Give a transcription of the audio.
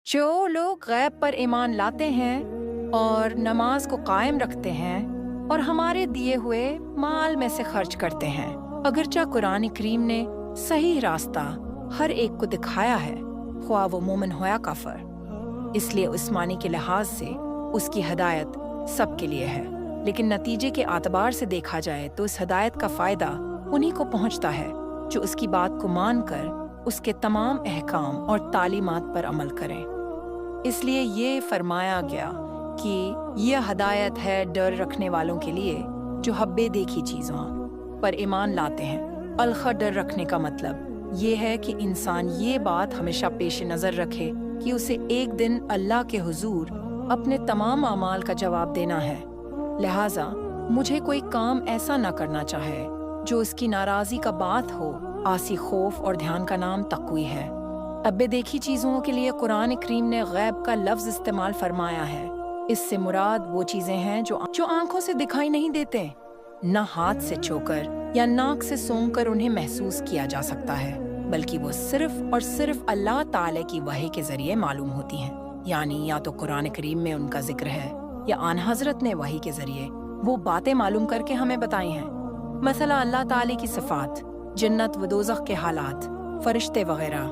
جو لوگ غیب پر ایمان لاتے ہیں اور نماز کو قائم رکھتے ہیں اور ہمارے دیے ہوئے مال میں سے خرچ کرتے ہیں، اگرچہ قرآن کریم نے صحیح راستہ ہر ایک کو دکھایا ہے، خواہ وہ مومن ہو یا کافر، اس لیے عثمانی کے لحاظ سے اس کی ہدایت سب کے لیے ہے، لیکن نتیجے کے اعتبار سے دیکھا جائے تو اس ہدایت کا فائدہ انہی کو پہنچتا ہے جو اس کی بات کو مان کر اس کے تمام احکام اور تعلیمات پر عمل کریں۔ اس لیے یہ فرمایا گیا کہ یہ ہدایت ہے ڈر رکھنے والوں کے لیے جو حب دیکھی چیزوں پر ایمان لاتے ہیں۔ الخ ڈر رکھنے کا مطلب یہ ہے کہ انسان یہ بات ہمیشہ پیش نظر رکھے کہ اسے ایک دن اللہ کے حضور اپنے تمام اعمال کا جواب دینا ہے، لہٰذا مجھے کوئی کام ایسا نہ کرنا چاہے جو اس کی ناراضی کا بات ہو۔ آسی خوف اور دھیان کا نام تقوی ہے۔ اب دیکھی چیزوں کے لیے قرآن کریم نے غیب کا لفظ استعمال فرمایا ہے۔ اس سے مراد وہ چیزیں ہیں جو آنکھوں سے دکھائی نہیں دیتے، نہ ہاتھ سے چھو کر یا ناک سے سونگھ کر انہیں محسوس کیا جا سکتا ہے، بلکہ وہ صرف اور صرف اللہ تعالی کی وحی کے ذریعے معلوم ہوتی ہیں، یعنی یا تو قرآن کریم میں ان کا ذکر ہے یا آن حضرت نے وحی کے ذریعے وہ باتیں معلوم کر کے ہمیں بتائی ہیں، مثلا اللہ تعالی کی صفات، جنت و دوزخ کے حالات، فرشتے وغیرہ۔